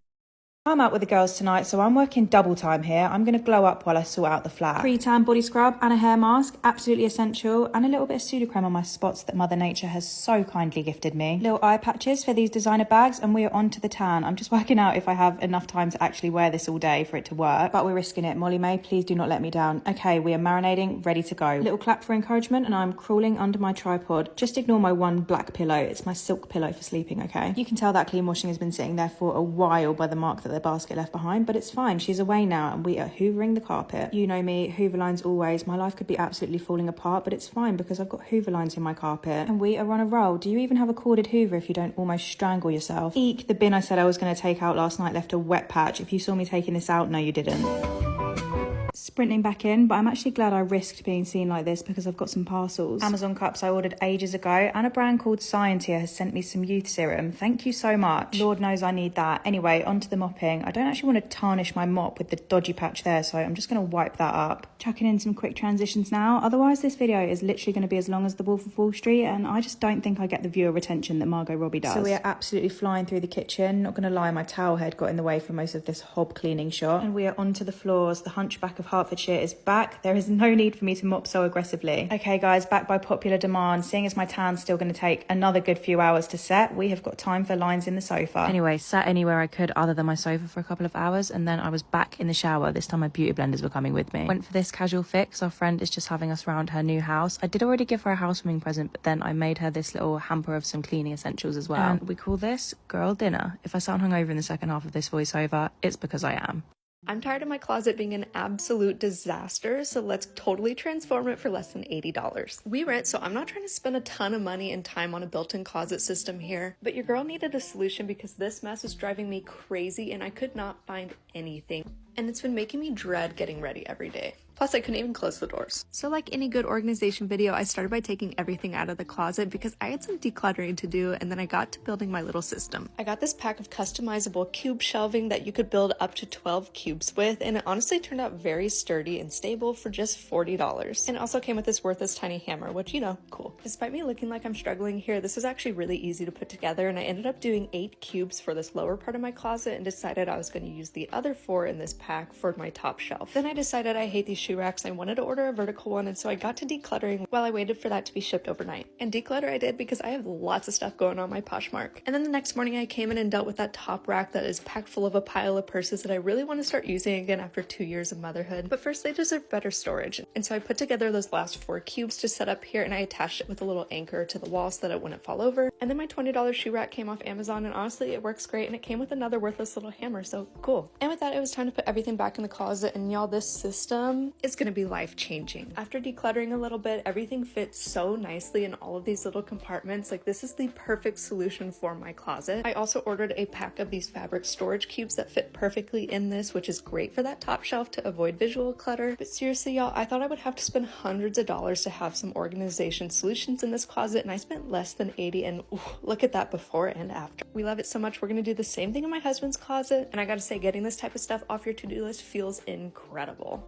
I'm out with the girls tonight, so I'm working double time here. I'm going to glow up while I sort out the flat. Pre-tan body scrub and a hair mask, absolutely essential, and a little bit of pseudo-creme on my spots that Mother Nature has so kindly gifted me. Little eye patches for these designer bags, and we're on to the tan. I'm just working out if I have enough time to actually wear this all day for it to work, but we're risking it. Molly May, please do not let me down. Okay, we are marinating, ready to go. Little clap for encouragement, and I'm crawling under my tripod. Just ignore my one black pillow. It's my silk pillow for sleeping, okay? You can tell that clean washing has been sitting there for a while by the mark that the basket left behind, but it's fine. She's away now and we are hoovering the carpet. You know me, hoover lines always. My life could be absolutely falling apart, but it's fine because I've got hoover lines in my carpet and we are on a roll. Do you even have a corded hoover if you don't almost strangle yourself? Eek, the bin I said I was going to take out last night left a wet patch. If you saw me taking this out, no you didn't. Sprinting back in, but I'm actually glad I risked being seen like this because I've got some parcels. Amazon cups I ordered ages ago, and a brand called Scientia has sent me some youth serum. Thank you so much. Lord knows I need that. Anyway, onto the mopping. I don't actually want to tarnish my mop with the dodgy patch there, so I'm just going to wipe that up. Chucking in some quick transitions now. Otherwise, this video is literally going to be as long as The Wolf of Wall Street, and I just don't think I get the viewer retention that Margot Robbie does. So we are absolutely flying through the kitchen. Not going to lie, my towel head got in the way for most of this hob cleaning shot. And we are onto the floors. The Hunchback of Hertfordshire is back. There is no need for me to mop so aggressively. Okay guys, back by popular demand. Seeing as my tan's still going to take another good few hours to set, we have got time for lines in the sofa. Anyway, sat anywhere I could other than my sofa for a couple of hours, and then I was back in the shower. This time my beauty blenders were coming with me. Went for this casual fix. Our friend is just having us around her new house. I did already give her a housewarming present, but then I made her this little hamper of some cleaning essentials as well. And we call this girl dinner. If I sound hungover in the second half of this voiceover, it's because I am. I'm tired of my closet being an absolute disaster, so let's totally transform it for less than $80. We rent, so I'm not trying to spend a ton of money and time on a built-in closet system here, but your girl needed a solution because this mess was driving me crazy and I could not find anything. And it's been making me dread getting ready every day. Plus, I couldn't even close the doors. So like any good organization video, I started by taking everything out of the closet because I had some decluttering to do, and then I got to building my little system. I got this pack of customizable cube shelving that you could build up to 12 cubes with, and it honestly turned out very sturdy and stable for just $40. And it also came with this worthless tiny hammer, which, you know, cool. Despite me looking like I'm struggling here, this is actually really easy to put together, and I ended up doing 8 cubes for this lower part of my closet and decided I was going to use the other 4 in this pack for my top shelf. Then I decided I hate these shoe racks. I wanted to order a vertical one, and so I got to decluttering while I waited for that to be shipped overnight. And declutter I did because I have lots of stuff going on my Poshmark. And then the next morning I came in and dealt with that top rack that is packed full of a pile of purses that I really want to start using again after 2 years of motherhood. But first, they deserve better storage. And so I put together those last 4 cubes to set up here, and I attached it with a little anchor to the wall so that it wouldn't fall over. And then my $20 shoe rack came off Amazon, and honestly it works great, and it came with another worthless little hammer, so cool. And with that, it was time to put everything back in the closet, and y'all, this system is going to be life-changing. After decluttering a little bit, everything fits so nicely in all of these little compartments. Like, this is the perfect solution for my closet. I also ordered a pack of these fabric storage cubes that fit perfectly in this, which is great for that top shelf to avoid visual clutter. But seriously, y'all, I thought I would have to spend hundreds of dollars to have some organization solutions in this closet, and I spent less than $80, and ooh, look at that before and after. We love it so much. We're going to do the same thing in my husband's closet, and I gotta say, getting this type of stuff off your to-do list feels incredible.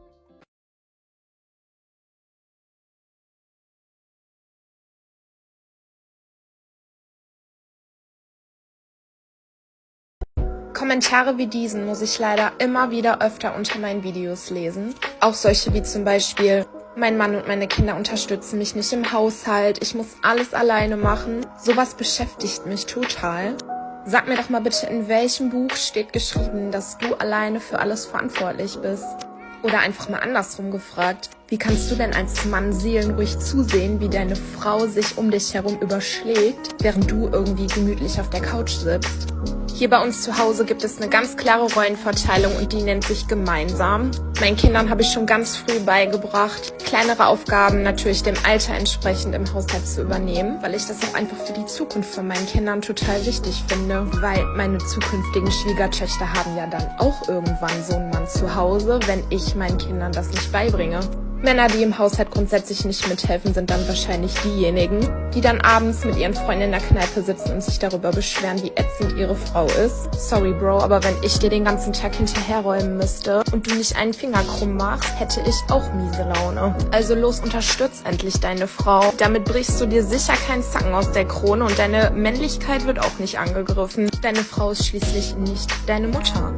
Kommentare wie diesen muss ich leider immer wieder öfter unter meinen Videos lesen. Auch solche wie zum Beispiel: Mein Mann und meine Kinder unterstützen mich nicht im Haushalt, ich muss alles alleine machen. Sowas beschäftigt mich total. Sag mir doch mal bitte, in welchem Buch steht geschrieben, dass du alleine für alles verantwortlich bist? Oder einfach mal andersrum gefragt: Wie kannst du denn als Mann seelenruhig zusehen, wie deine Frau sich um dich herum überschlägt, während du irgendwie gemütlich auf der Couch sitzt? Hier bei uns zu Hause gibt es eine ganz klare Rollenverteilung und die nennt sich gemeinsam. Meinen Kindern habe ich schon ganz früh beigebracht, kleinere Aufgaben natürlich dem Alter entsprechend im Haushalt zu übernehmen, weil ich das auch einfach für die Zukunft von meinen Kindern total wichtig finde, weil meine zukünftigen Schwiegertöchter haben ja dann auch irgendwann so einen Mann zu Hause, wenn ich meinen Kindern das nicht beibringe. Männer, die im Haushalt grundsätzlich nicht mithelfen, sind dann wahrscheinlich diejenigen, die dann abends mit ihren Freunden in der Kneipe sitzen und sich darüber beschweren, wie ätzend ihre Frau ist. Sorry, Bro, aber wenn ich dir den ganzen Tag hinterherräumen müsste und du nicht einen Finger krumm machst, hätte ich auch miese Laune. Also los, unterstütz endlich deine Frau. Damit brichst du dir sicher keinen Zacken aus der Krone und deine Männlichkeit wird auch nicht angegriffen. Deine Frau ist schließlich nicht deine Mutter.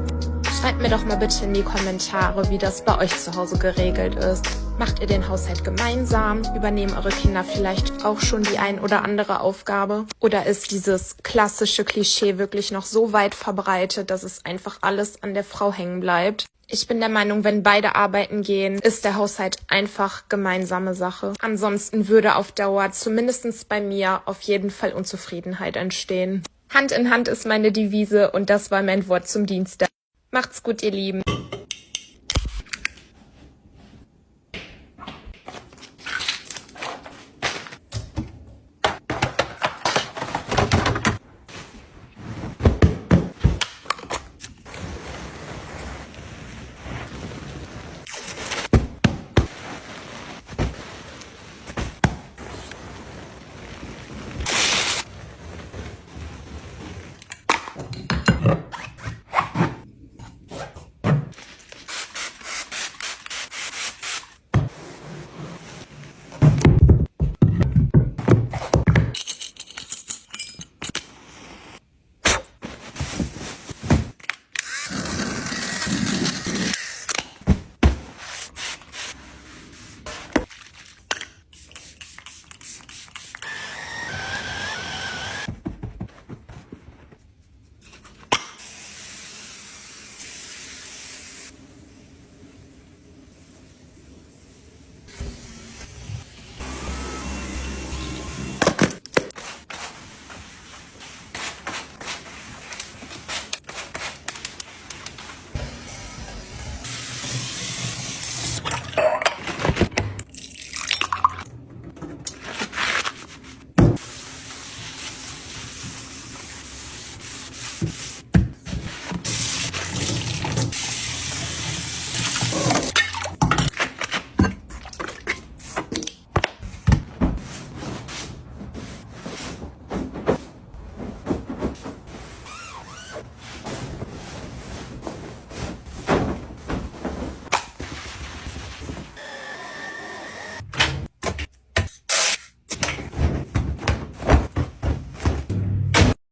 Schreibt mir doch mal bitte in die Kommentare, wie das bei euch zu Hause geregelt ist. Macht ihr den Haushalt gemeinsam? Übernehmen eure Kinder vielleicht auch schon die ein oder andere Aufgabe? Oder ist dieses klassische Klischee wirklich noch so weit verbreitet, dass es einfach alles an der Frau hängen bleibt? Ich bin der Meinung, wenn beide arbeiten gehen, ist der Haushalt einfach gemeinsame Sache. Ansonsten würde auf Dauer, zumindest bei mir, auf jeden Fall Unzufriedenheit entstehen. Hand in Hand ist meine Devise und das war mein Wort zum Dienstag. Macht's gut, ihr Lieben.